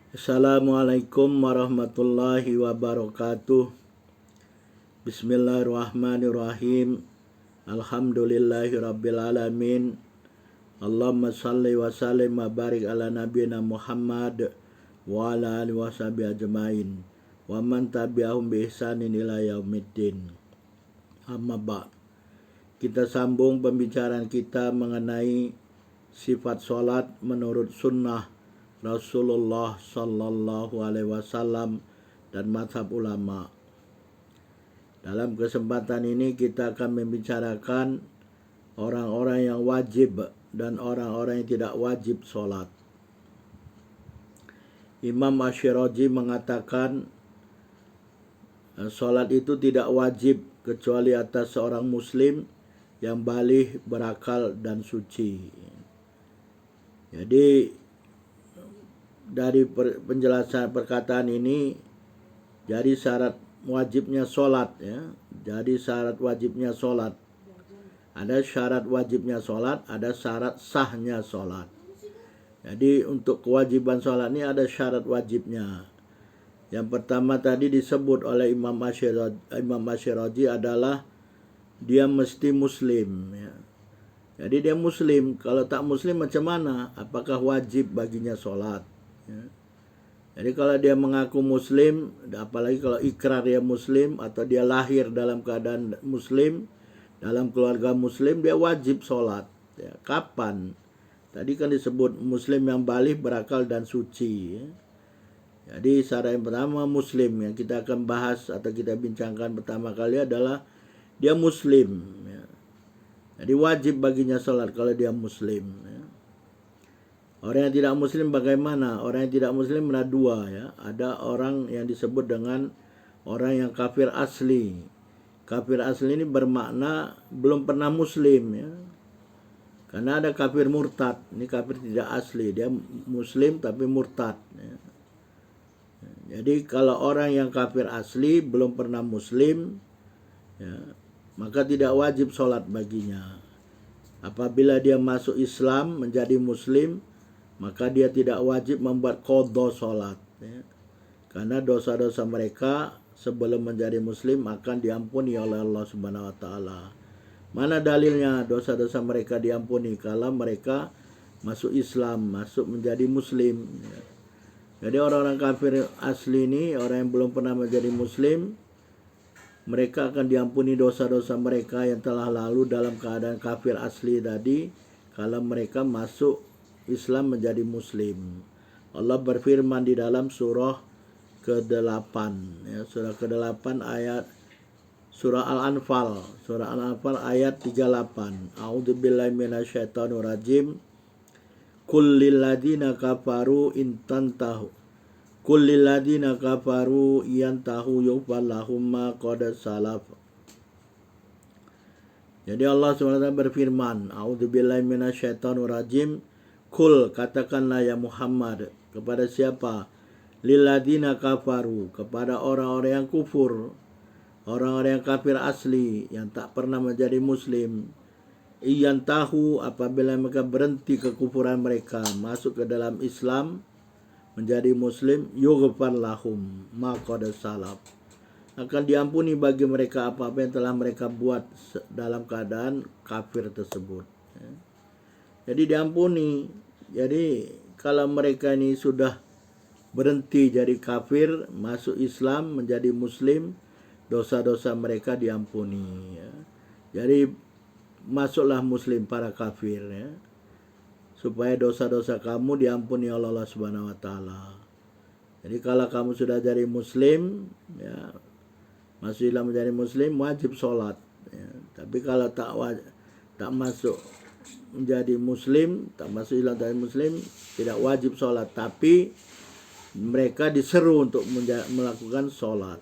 Assalamualaikum warahmatullahi wabarakatuh. Bismillahirrahmanirrahim. Alhamdulillahi rabbil alamin. Allahumma salli wa sallim wa barik ala nabiyina Muhammad wa ala alihi wa sahbihi ajmain wa man tabi'ahum bi ihsanin ila yaumiddin. Amma ba'd. Kita sambung pembicaraan kita mengenai sifat salat menurut sunnah Rasulullah Sallallahu Alaihi Wasallam dan mazhab ulama. Dalam kesempatan ini kita akan membicarakan orang-orang yang wajib dan orang-orang yang tidak wajib sholat. Imam Ash-Shirazi mengatakan sholat itu tidak wajib kecuali atas seorang muslim yang baligh, berakal dan suci. Jadi dari penjelasan perkataan ini, jadi syarat wajibnya sholat ya. Jadi syarat wajibnya sholat. Ada syarat wajibnya sholat, ada syarat sahnya sholat. Jadi untuk kewajiban sholat ini ada syarat wajibnya. Yang pertama tadi disebut oleh Imam Ash-Shirazi adalah dia mesti muslim ya. Jadi dia muslim. Kalau tak muslim macam mana? Apakah wajib baginya sholat? Ya. Jadi kalau dia mengaku muslim, apalagi kalau ikrar dia muslim atau dia lahir dalam keadaan muslim, dalam keluarga muslim, dia wajib sholat. Ya. Kapan? Tadi kan disebut muslim yang baligh, berakal dan suci. Ya. Jadi syarat yang pertama muslim yang kita akan bahas atau kita bincangkan pertama kali adalah dia muslim. Ya. Jadi wajib baginya sholat kalau dia muslim. Ya. Orang yang tidak muslim bagaimana? Orang yang tidak muslim ada dua ya. Ada orang yang disebut dengan orang yang kafir asli. Kafir asli ini bermakna belum pernah muslim ya. Karena ada kafir murtad. Ini kafir tidak asli. Dia muslim tapi murtad ya. Jadi kalau orang yang kafir asli belum pernah muslim ya, maka tidak wajib sholat baginya. Apabila dia masuk Islam menjadi muslim, maka dia tidak wajib membuat qadha sholat ya. Karena dosa-dosa mereka sebelum menjadi muslim akan diampuni oleh Allah Subhanahu wa taala. Mana dalilnya dosa-dosa mereka diampuni? Kalau mereka masuk Islam, masuk menjadi muslim ya. Jadi orang-orang kafir asli ini, orang yang belum pernah menjadi muslim, mereka akan diampuni dosa-dosa mereka yang telah lalu dalam keadaan kafir asli tadi kalau mereka masuk Islam menjadi muslim. Allah berfirman di dalam surah ke-8 ya, surah ke-8 ayat surah Al-Anfal, surah Al-Anfal ayat 38. A'udzubillahi minasyaitonir rajim. Kullil ladzina kafaru in tantahu kullil ladzina kafaru yantahu yughfar lahum ma qad salaf. Jadi Allah SWT berfirman, A'udzubillahi minasyaitonir rajim. Kul, katakanlah ya Muhammad, kepada siapa? Lilladzina kafaru, kepada orang-orang yang kufur, orang-orang yang kafir asli, yang tak pernah menjadi muslim. Iyan tahu, apabila mereka berhenti kekufuran mereka, masuk ke dalam Islam, menjadi muslim, yughfar lahum ma qad salaf, akan diampuni bagi mereka apa-apa yang telah mereka buat dalam keadaan kafir tersebut. Jadi diampuni. Jadi kalau mereka ini sudah berhenti jadi kafir, masuk Islam, menjadi muslim, dosa-dosa mereka diampuni ya. Jadi masuklah muslim para kafir ya, supaya dosa-dosa kamu diampuni oleh Allah Subhanahu wa taala. Jadi kalau kamu sudah jadi muslim ya, masuk Islam menjadi muslim, wajib sholat ya. Tapi kalau tak masuk menjadi muslim, tak masuk Islam menjadi muslim, tidak wajib sholat. Tapi mereka diseru untuk melakukan sholat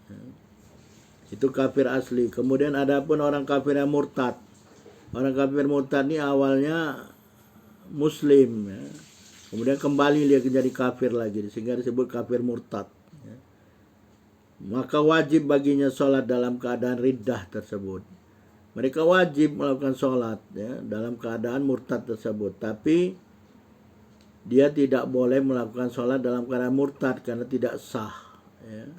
ya. Itu kafir asli. Kemudian ada pun orang kafir yang murtad. Orang kafir murtad ini awalnya muslim ya. Kemudian kembali dia menjadi kafir lagi, sehingga disebut kafir murtad ya. Maka wajib baginya sholat dalam keadaan riddah tersebut. Mereka wajib melakukan sholat ya, dalam keadaan murtad tersebut. Tapi dia tidak boleh melakukan sholat dalam keadaan murtad karena tidak sah. Ya.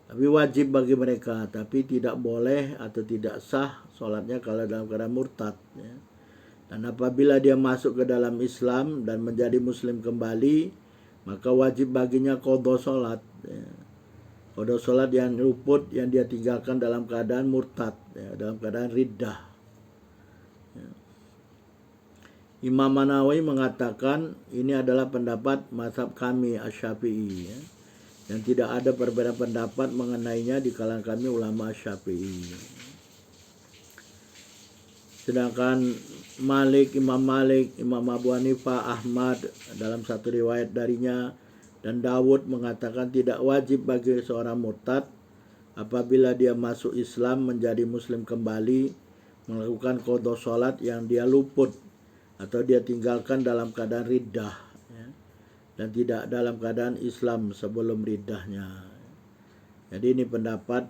Tapi wajib bagi mereka, tapi tidak boleh atau tidak sah sholatnya kalau dalam keadaan murtad. Ya. Dan apabila dia masuk ke dalam Islam dan menjadi Muslim kembali, maka wajib baginya qadha sholat. Ya. Qadha sholat yang luput yang dia tinggalkan dalam keadaan murtad, ya, dalam keadaan riddah. Ya. Imam An-Nawawi mengatakan ini adalah pendapat mazhab kami Asy-Syafi'i, ya, yang tidak ada perbedaan pendapat mengenainya di kalangan kami ulama Syafi'i. Sedangkan Imam Malik, Imam Abu Hanifah, Ahmad dalam satu riwayat darinya dan Dawud mengatakan tidak wajib bagi seorang murtad apabila dia masuk Islam menjadi Muslim kembali melakukan qadha sholat yang dia luput atau dia tinggalkan dalam keadaan riddah, ya, dan tidak dalam keadaan Islam sebelum riddahnya. Jadi ini pendapat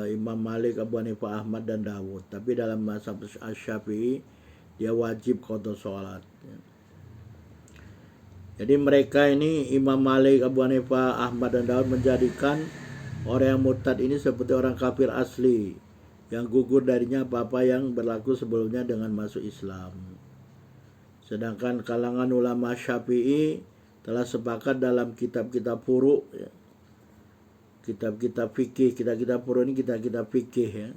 Imam Malik, Abu Hanifah, Ahmad dan Dawud. Tapi dalam mazhab Asy-Syafi'i dia wajib qadha sholat. Ya. Jadi mereka ini Imam Malik, Abu Hanifah, Ahmad dan Dawud menjadikan orang yang murtad ini seperti orang kafir asli yang gugur darinya apa-apa yang berlaku sebelumnya dengan masuk Islam. Sedangkan kalangan ulama Syafi'i telah sepakat dalam kitab-kitab furu', ya, kitab-kitab fikih, kitab-kitab furu' ini kitab-kitab fikih, ya,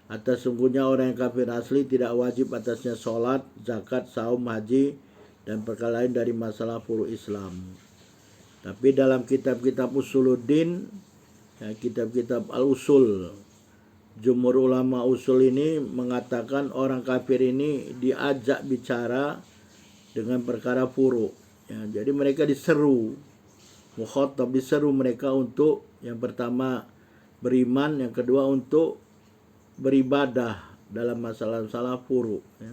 atas sungguhnya orang yang kafir asli tidak wajib atasnya sholat, zakat, saum, haji dan perkara lain dari masalah furu' Islam. Tapi dalam kitab-kitab usuluddin, ya, kitab-kitab al-usul, jumhur ulama usul ini mengatakan orang kafir ini diajak bicara dengan perkara furu'. Ya, jadi mereka diseru, mukhatab, diseru mereka untuk yang pertama beriman, yang kedua untuk beribadah dalam masalah-masalah furu'. Ya.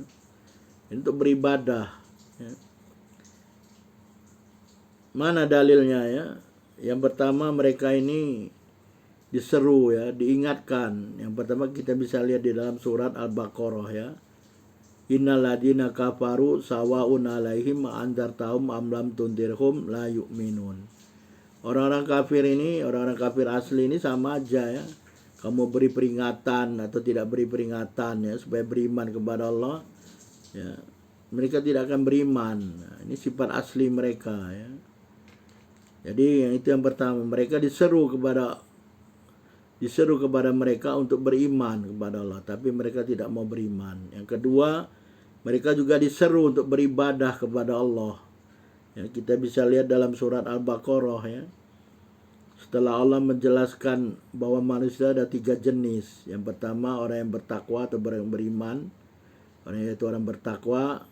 Untuk beribadah. Ya. Mana dalilnya, ya? Yang pertama mereka ini diseru, ya, diingatkan. Yang pertama kita bisa lihat di dalam surat Al-Baqarah, ya. Innal ladina kafaru sawaun alaihim anzartahum am lam tundirhum la yu'minun. Orang-orang kafir ini, orang-orang kafir asli ini sama aja, ya. Kamu beri peringatan atau tidak beri peringatan, ya, supaya beriman kepada Allah, ya, mereka tidak akan beriman. Nah, ini sifat asli mereka, ya. Jadi yang itu yang pertama, mereka diseru kepada mereka untuk beriman kepada Allah, tapi mereka tidak mau beriman. Yang kedua, mereka juga diseru untuk beribadah kepada Allah. Ya, kita bisa lihat dalam surat Al-Baqarah, ya. Setelah Allah menjelaskan bahwa manusia ada 3 jenis. Yang pertama orang yang bertakwa atau orang yang beriman, yaitu orang bertakwa.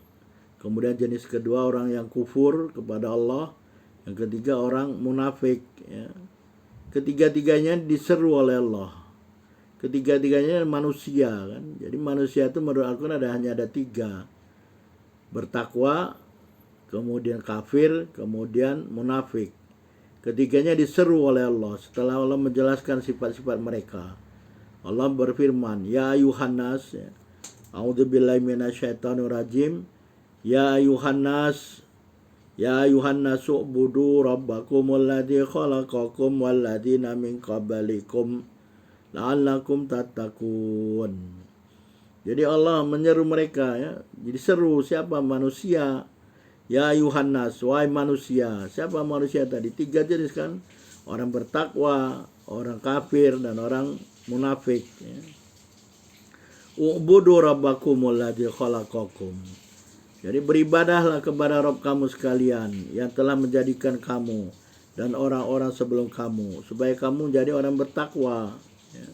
Kemudian jenis kedua orang yang kufur kepada Allah. Yang ketiga orang munafik, ya. Ketiga-tiganya diseru oleh Allah. Ketiga-tiganya manusia, kan. Jadi manusia itu menurut Al-Quran hanya ada 3. Bertakwa, kemudian kafir, kemudian munafik. Ketiganya diseru oleh Allah setelah Allah menjelaskan sifat-sifat mereka. Allah berfirman, ya ayuhan nas, ya. A'udzubillahi minasyaitonir rajim. Ya ayuhan nas, ya ayuhan nasu budu rabbakumul ladzi khalaqakum wal ladzina min qablikum la'allakum tattaqun. Jadi Allah menyeru mereka, ya. Jadi seru siapa? Manusia. Ya ayuhan nas, wahai manusia. Siapa manusia tadi? 3 jenis, kan? Orang bertakwa, orang kafir dan orang munafik, ya. U'budu rabbakumul ladzi khalaqakum. Jadi beribadahlah kepada Rabb kamu sekalian yang telah menjadikan kamu dan orang-orang sebelum kamu supaya kamu menjadi orang bertakwa, ya.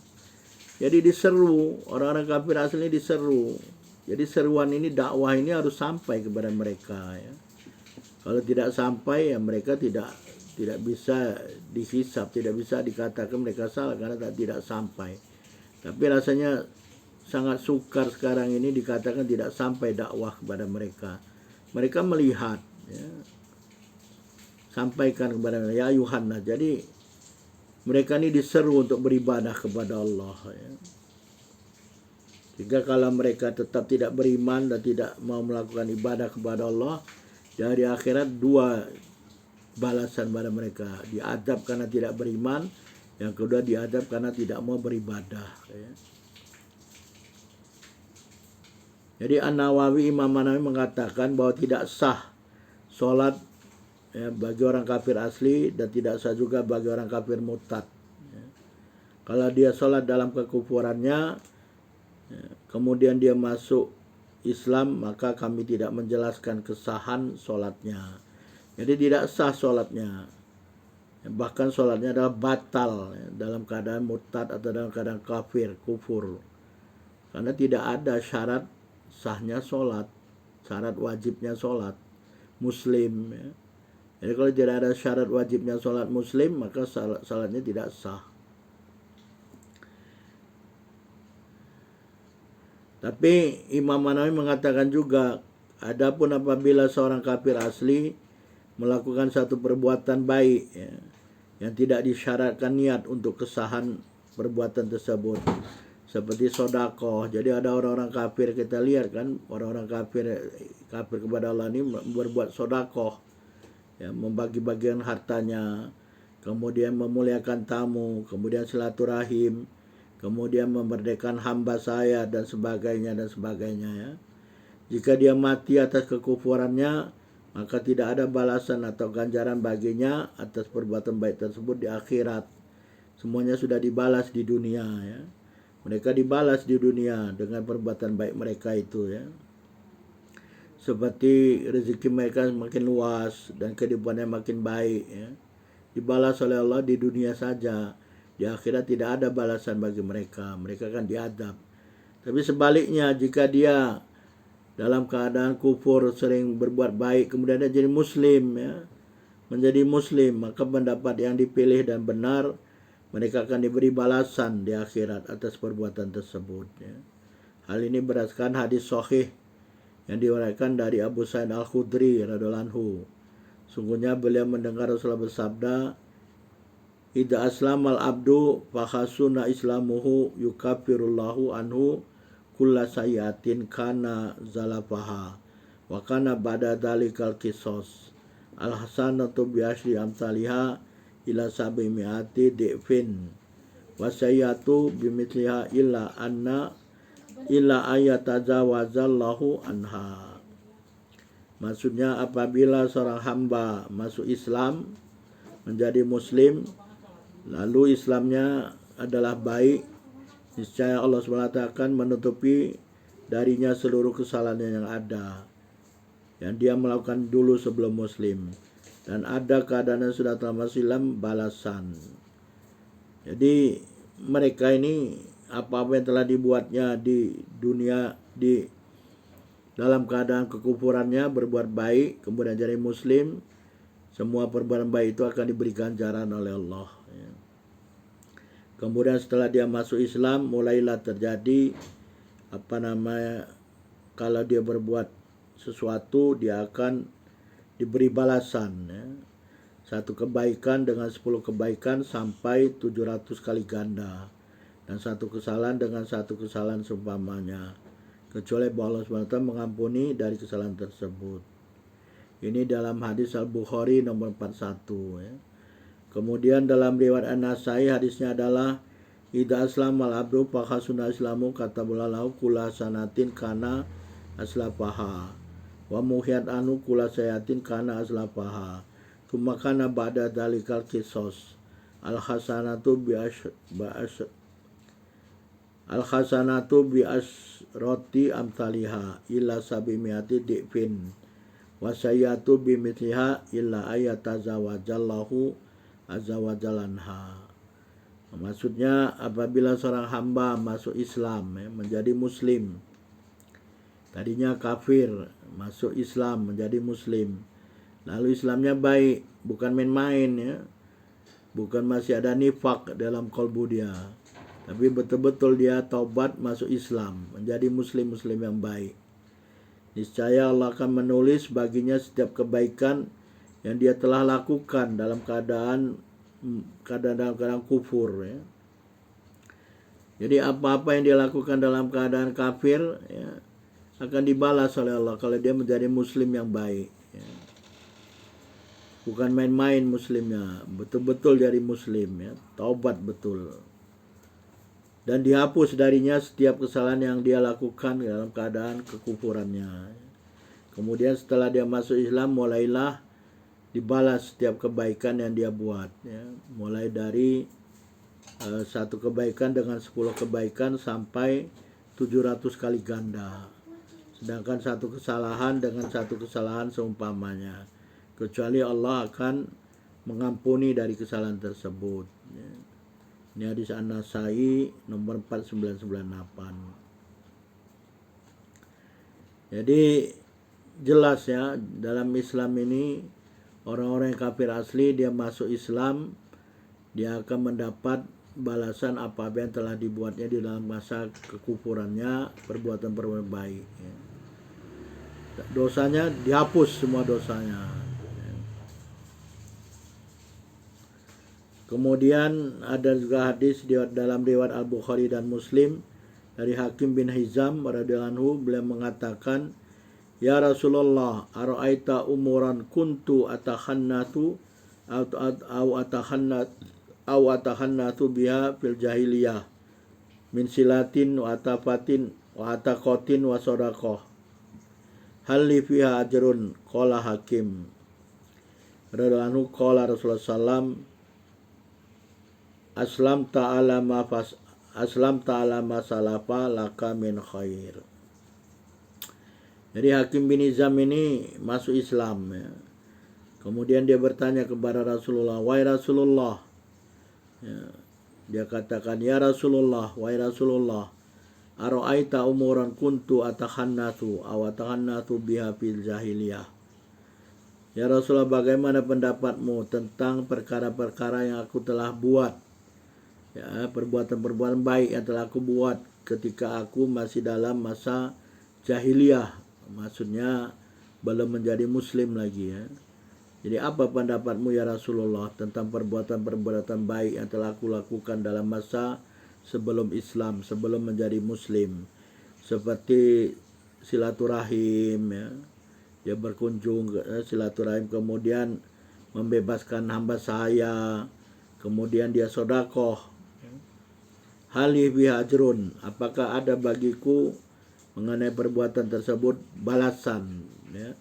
Jadi diseru, orang-orang kafir asli diseru. Jadi seruan ini, dakwah ini harus sampai kepada mereka, ya. Kalau tidak sampai, ya mereka tidak bisa dihisab, tidak bisa dikatakan mereka salah karena tidak sampai. Tapi rasanya sangat sukar sekarang ini dikatakan tidak sampai dakwah kepada mereka. Mereka melihat, ya. Sampaikan kepada mereka, ya Yuhanna. Jadi mereka ini diseru untuk beribadah kepada Allah, ya. Jika kalau mereka tetap tidak beriman dan tidak mau melakukan ibadah kepada Allah, dari akhirat dua balasan pada mereka. Diadab karena tidak beriman, yang kedua diadab karena tidak mau beribadah. Ya. Jadi An-Nawawi, Imam An-Nawawi mengatakan bahwa tidak sah sholat ya, bagi orang kafir asli, dan tidak sah juga bagi orang kafir murtad. Ya. Kalau dia sholat dalam kekufurannya, ya, kemudian dia masuk Islam, maka kami tidak menjelaskan kesahan sholatnya. Jadi tidak sah sholatnya. Bahkan sholatnya adalah batal ya, dalam keadaan murtad atau dalam keadaan kafir, kufur. Karena tidak ada syarat sahnya sholat, syarat wajibnya sholat muslim ya. Jadi kalau tidak ada syarat wajibnya sholat muslim, maka sholatnya tidak sah. Tapi Imam An-Nawawi mengatakan juga, adapun apabila seorang kafir asli melakukan satu perbuatan baik ya, yang tidak disyaratkan niat untuk kesahan perbuatan tersebut, seperti sodakoh. Jadi ada orang-orang kafir, kita lihat kan, orang-orang kafir kepada Allah ini berbuat sodakoh ya, membagi-bagian hartanya, kemudian memuliakan tamu, kemudian silaturahim, kemudian memerdekakan hamba saya, dan sebagainya ya. Jika dia mati atas kekufurannya, maka tidak ada balasan atau ganjaran baginya atas perbuatan baik tersebut di akhirat. Semuanya sudah dibalas di dunia ya. Mereka dibalas di dunia dengan perbuatan baik mereka itu ya. Seperti rezeki mereka makin luas dan kehidupannya makin baik ya. Dibalas oleh Allah di dunia saja. Di akhirat tidak ada balasan bagi mereka. Mereka akan diadab. Tapi sebaliknya, jika dia dalam keadaan kufur sering berbuat baik, kemudian dia jadi muslim ya, menjadi muslim, maka pendapat yang dipilih dan benar, mereka akan diberi balasan di akhirat atas perbuatan tersebut ya. Hal ini berdasarkan hadis sahih yang diriwayatkan dari Abu Sa'id Al-Khudri radhiyallahu anhu. Sungguhnya beliau mendengar Rasulullah bersabda, "Idza aslamal abdu fa hasuna islamuhu yukaffirullahu anhu kulla sayyatin kana zalafaha wa kana ba'da dzalikal qisas al hasanatu bi asyri amsalha ila sabimiati difin wa sayyatu bimithliha illa ayatazawazallahu anha." Maksudnya, apabila seorang hamba masuk Islam, menjadi muslim, lalu Islamnya adalah baik, niscaya Allah SWT akan menutupi darinya seluruh kesalahan yang ada yang dia melakukan dulu sebelum muslim, dan ada keadaan yang sudah telah masuk Islam balasan. Jadi mereka ini apa-apa yang telah dibuatnya di dunia, di dalam keadaan kekufurannya berbuat baik, kemudian jadi muslim, semua perbuatan baik itu akan diberi ganjaran oleh Allah ya. Kemudian setelah dia masuk Islam, mulailah terjadi kalau dia berbuat sesuatu, dia akan diberi balasan ya. Satu kebaikan dengan 10 kebaikan sampai 700 kali ganda, dan satu kesalahan dengan satu kesalahan seumpamanya, kecuali bahwa Allah SWT mengampuni dari kesalahan tersebut. Ini dalam hadis Al-Bukhari nomor 41 ya. Kemudian dalam riwayat An-Nasai hadisnya adalah, "Idza aslamal abdu fa hasuna islamu kataballahu kulla sanatin kana aslafaha wa muhiyat anu kulla sayatin kana aslafaha tsumma kana ba'da dzalikal qisas al hasanatu bi asroti amsalha illa sabimiati difin wa sayyatu bi mithliha illa ayatazawajallahu azza wa jalanha." Maksudnya, apabila seorang hamba masuk Islam ya, menjadi muslim, tadinya kafir, masuk Islam menjadi muslim, lalu Islamnya baik, bukan main-main ya, bukan masih ada nifak dalam kalbu dia, tapi betul-betul dia taubat masuk Islam, menjadi muslim yang baik, niscaya Allah akan menulis baginya setiap kebaikan yang dia telah lakukan dalam keadaan kufur ya. Jadi apa-apa yang dia lakukan dalam keadaan kafir ya, akan dibalas oleh Allah kalau dia menjadi muslim yang baik ya. bukan main-main muslimnya, betul-betul jadi muslim ya, taubat betul. Dan dihapus darinya setiap kesalahan yang dia lakukan dalam keadaan kekufurannya. Kemudian setelah dia masuk Islam, mulailah dibalas setiap kebaikan yang dia buat ya. Mulai dari satu kebaikan dengan 10 kebaikan sampai 700 kali ganda. Sedangkan satu kesalahan dengan satu kesalahan seumpamanya. Kecuali Allah akan mengampuni dari kesalahan tersebut ya. Ini hadis An-Nasai nomor 4998. Jadi jelas ya, dalam Islam ini orang-orang yang kafir asli dia masuk Islam, dia akan mendapat balasan apa yang telah dibuatnya di dalam masa kekufurannya, perbuatan-perbuatan baik ya. Dosanya dihapus semua dosanya. Kemudian ada juga hadis dalam riwayat Al-Bukhari dan Muslim dari Hakim bin Hizam radhiyallahu anhu, beliau mengatakan, "Ya Rasulullah, ara'aita umuran kuntu atakhannatu au atakhannatu biha fil jahiliyah min silatin wa atafatin wa ataqatin wa sadaqah. Hal li fiha ajrun?" Qala Hakim radhiyallahu anhu, qala Rasulullah sallam, Aslam ta'ala ma salafa laka min khair. Jadi Hakim bin Hizam ini masuk Islam ya. Kemudian dia bertanya kepada Rasulullah, "Wahai Rasulullah," ya, dia katakan, "Ya Rasulullah, wahai Rasulullah, ara'aita umuran kuntu atakhannatu aw atakhannatu biha fil jahiliyah." Ya Rasulullah, bagaimana pendapatmu tentang perkara-perkara yang aku telah buat ya, perbuatan-perbuatan baik yang telah aku buat ketika aku masih dalam masa jahiliyah, maksudnya belum menjadi muslim lagi ya. Jadi apa pendapatmu ya Rasulullah tentang perbuatan-perbuatan baik yang telah aku lakukan dalam masa sebelum Islam, sebelum menjadi muslim, seperti silaturahim ya, dia berkunjung silaturahim, kemudian membebaskan hamba saya, kemudian dia sodakoh. Hali biha ajrun, apakah ada bagiku mengenai perbuatan tersebut balasan ya.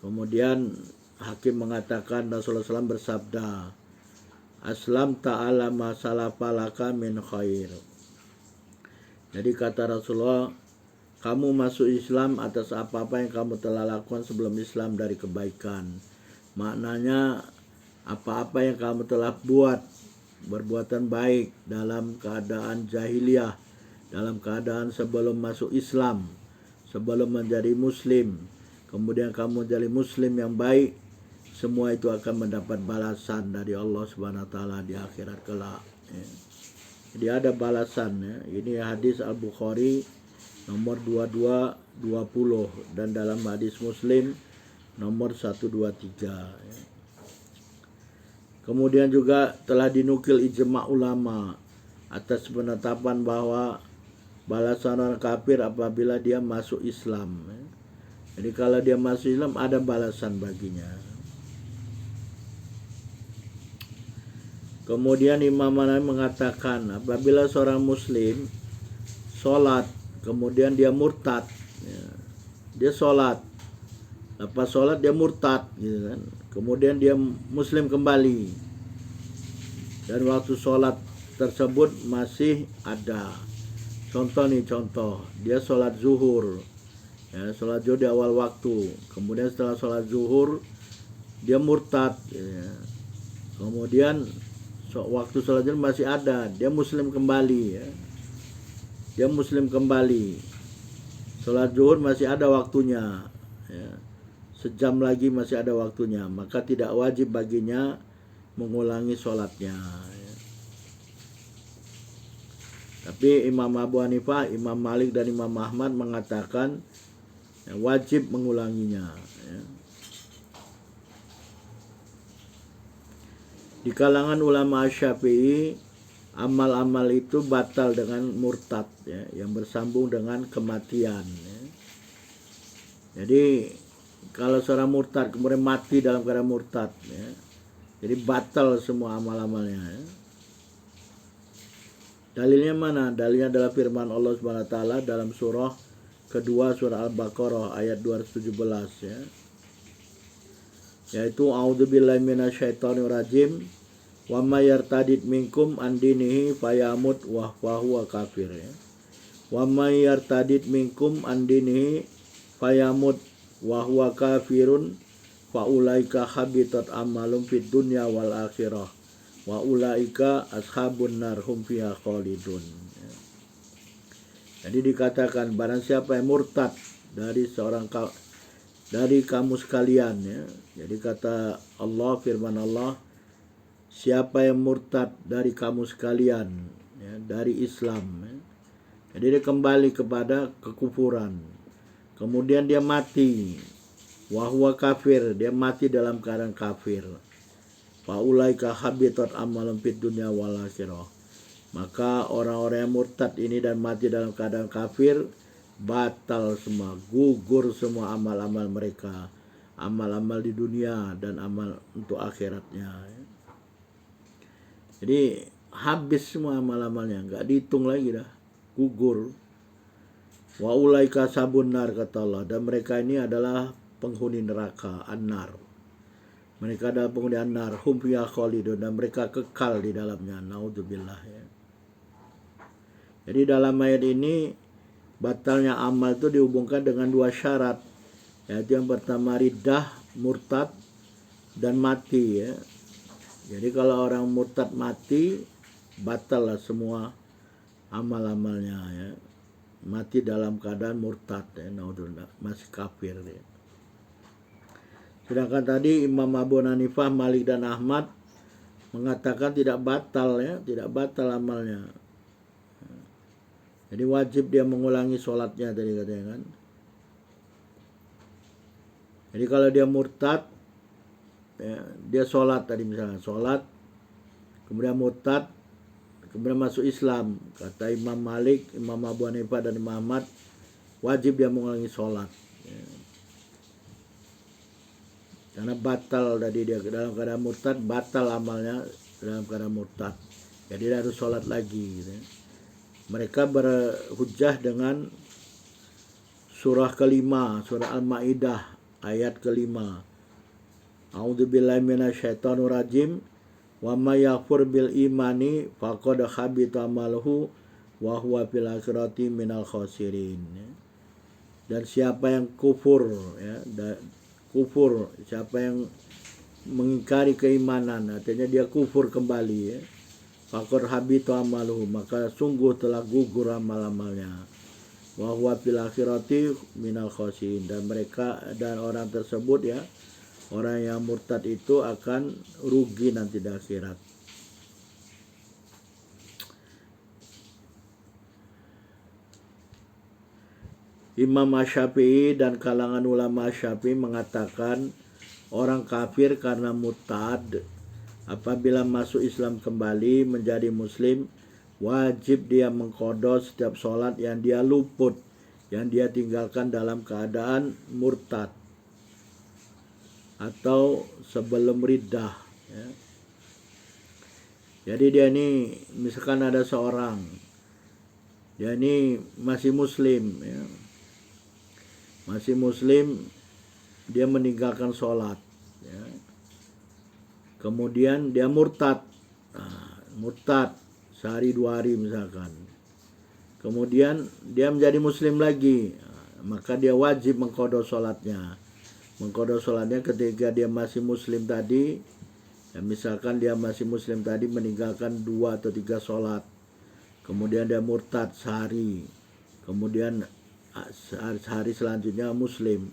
Kemudian Hakim mengatakan, Rasulullah SAW bersabda, "Aslam ta'ala ma salafa laka min khair." Jadi kata Rasulullah, kamu masuk Islam atas apa-apa yang kamu telah lakukan sebelum Islam dari kebaikan. Maknanya apa-apa yang kamu telah buat berbuatan baik dalam keadaan jahiliyah, dalam keadaan sebelum masuk Islam, sebelum menjadi muslim, kemudian kamu menjadi muslim yang baik, semua itu akan mendapat balasan dari Allah Subhanahu wa taala di akhirat kelak ya. Jadi ada balasan ya. Ini hadis Al-Bukhari nomor 2220 dan dalam hadis Muslim nomor 123 ya. Kemudian juga telah dinukil ijma' ulama atas penetapan bahwa balasan orang kafir apabila dia masuk Islam. Jadi kalau dia masuk Islam ada balasan baginya. Kemudian Imam Nawawi mengatakan apabila seorang muslim sholat kemudian dia murtad, dia sholat, lepas sholat dia murtad gitu kan. Kemudian dia muslim kembali dan waktu sholat tersebut masih ada. Contoh, dia sholat zuhur ya, sholat zuhur di awal waktu, kemudian setelah sholat zuhur dia murtad ya. Kemudian waktu sholat zuhur masih ada, dia muslim kembali ya. Dia muslim kembali, sholat zuhur masih ada waktunya ya. Sejam lagi masih ada waktunya, maka tidak wajib baginya mengulangi sholatnya ya. Tapi Imam Abu Hanifah, Imam Malik dan Imam Ahmad mengatakan ya, wajib mengulanginya ya. Di kalangan ulama Syafi'i, amal-amal itu batal dengan murtad ya, yang bersambung dengan kematian ya. Jadi kalau seorang murtad kemudian mati dalam keadaan murtad, ya, jadi batal semua amal-amalnya. Ya. Dalilnya mana? Dalilnya adalah firman Allah Subhanahu wa taala dalam surah kedua surah Al-Baqarah ayat 217 ya. Yaitu a'udzubillahi minasyaitonir rajim wa may yartadid minkum an dinihi fayamut wa huwa kafir ya. Wa may yartadid minkum an dinihi fayamut wa huwa kafirun fa ulaika habitat amalum fid dunya wal akhirah wa ulaika ashabun nar hum fiha khalidun. Jadi dikatakan barang siapa yang murtad dari kamu sekalian ya. Jadi kata Allah, firman Allah, siapa yang murtad dari kamu sekalian ya, dari Islam ya. Jadi dia kembali kepada kekufuran. Kemudian dia mati wahwa kafir, dia mati dalam keadaan kafir. Faulaika habitat amalum fid dunya wal akhirah. Maka orang-orang yang murtad ini dan mati dalam keadaan kafir, batal semua, gugur semua amal-amal mereka, amal-amal di dunia dan amal untuk akhiratnya. Jadi habis semua amal-amalnya, nggak dihitung lagi dah, gugur. Wa ulaika sabun nar, kata Allah, dan mereka ini adalah penghuni neraka, an-nar. Mereka adalah penghuni an-nar, hum fiha khalidun, dan mereka kekal di dalamnya. Naudzubillah ya. Jadi dalam ayat ini batalnya amal itu dihubungkan dengan dua syarat, yaitu yang pertama riddah, murtad, dan mati ya. Jadi kalau orang murtad mati, batal lah semua amal-amalnya ya. Mati dalam keadaan murtad ya, naudzubillah, masih kafir ya. Sedangkan tadi Imam Abu Hanifah, Malik dan Ahmad mengatakan tidak batal ya, tidak batal amalnya. Jadi wajib dia mengulangi sholatnya tadi katanya kan. Jadi kalau dia murtad, ya, dia sholat tadi misalnya, sholat, kemudian murtad, kemudian masuk Islam. Kata Imam Malik, Imam Abu Hanifah dan Imam Ahmad, wajib dia mengulangi sholat. Ya. Karena batal tadi dia dalam keadaan murtad, batal amalnya dalam keadaan murtad. Jadi dia harus sholat lagi gitu ya. Mereka berhujjah dengan surah kelima, surah Al-Ma'idah ayat kelima. A'udzubillahi minasyaitonir rajim. Wa may yakfur bil imani faqad habita amaluhu wa huwa fil akhirati minal khasirin. Dan siapa yang kufur ya, kufur, siapa yang mengingkari keimanan, artinya dia kufur kembali ya. Faqad habita amaluhu, maka sungguh telah gugur amal-amalnya. Wa huwa fil akhirati minal khasirin, dan mereka dan orang tersebut ya, orang yang murtad itu akan rugi nanti di akhirat. Imam Asy-Syafi'i dan kalangan ulama Syafi'i mengatakan orang kafir karena murtad apabila masuk Islam kembali menjadi muslim, wajib dia mengqadha setiap sholat yang dia luput, yang dia tinggalkan dalam keadaan murtad atau sebelum riddah ya. Jadi dia ini misalkan ada seorang, dia ini masih muslim ya. Masih muslim, dia meninggalkan sholat ya. Kemudian dia murtad, murtad sehari dua hari misalkan. Kemudian dia menjadi muslim lagi, maka dia wajib mengqadha sholatnya. Mengqadha sholatnya ketika dia masih muslim tadi, ya misalkan dia masih muslim tadi meninggalkan 2 atau 3 sholat. Kemudian dia murtad sehari. Kemudian sehari selanjutnya muslim.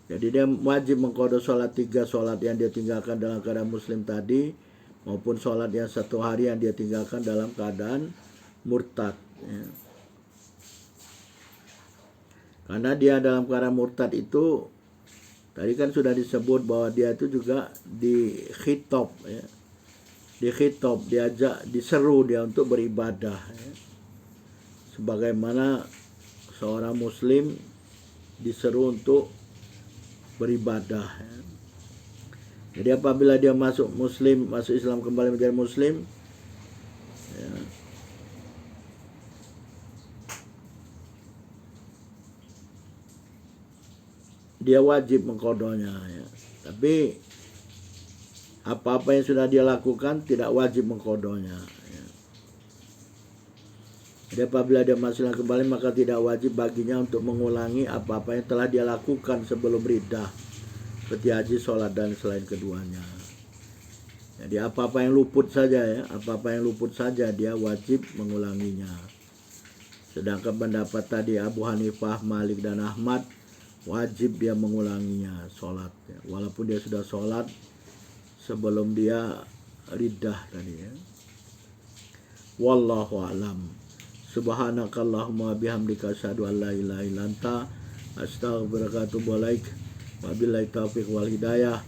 Jadi dia wajib mengqadha sholat 3 sholat yang dia tinggalkan dalam keadaan muslim tadi, maupun sholat yang 1 hari yang dia tinggalkan dalam keadaan murtad ya. Karena dia dalam keadaan murtad itu tadi kan sudah disebut bahwa dia itu juga dikhitab ya. Dikhitab, diajak, diseru dia untuk beribadah ya. Sebagaimana seorang muslim diseru untuk beribadah. Ya. Jadi apabila dia masuk Islam kembali menjadi Muslim, ya, dia wajib mengqadanya. Ya. Tapi apa-apa yang sudah dia lakukan tidak wajib mengqadanya. Ya. Jadi apabila dia masuk Islam kembali, maka tidak wajib baginya untuk mengulangi apa-apa yang telah dia lakukan sebelum riddah, seperti haji, sholat, dan selain keduanya. Jadi apa-apa yang luput saja, ya, apa-apa yang luput saja dia wajib mengulanginya. Sedangkan pendapat tadi Abu Hanifah, Malik, dan Ahmad, wajib dia mengulanginya sholat, ya. Walaupun dia sudah sholat sebelum dia riddah tadi, ya. Wallahu a'lam. Subhanakallahumma bihamdika asyhadu an la ilaha illa anta astaghfiruka wa atubu ilaik. Wabillahi taufiq wal hidayah.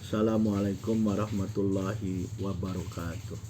Assalamualaikum warahmatullahi wabarakatuh.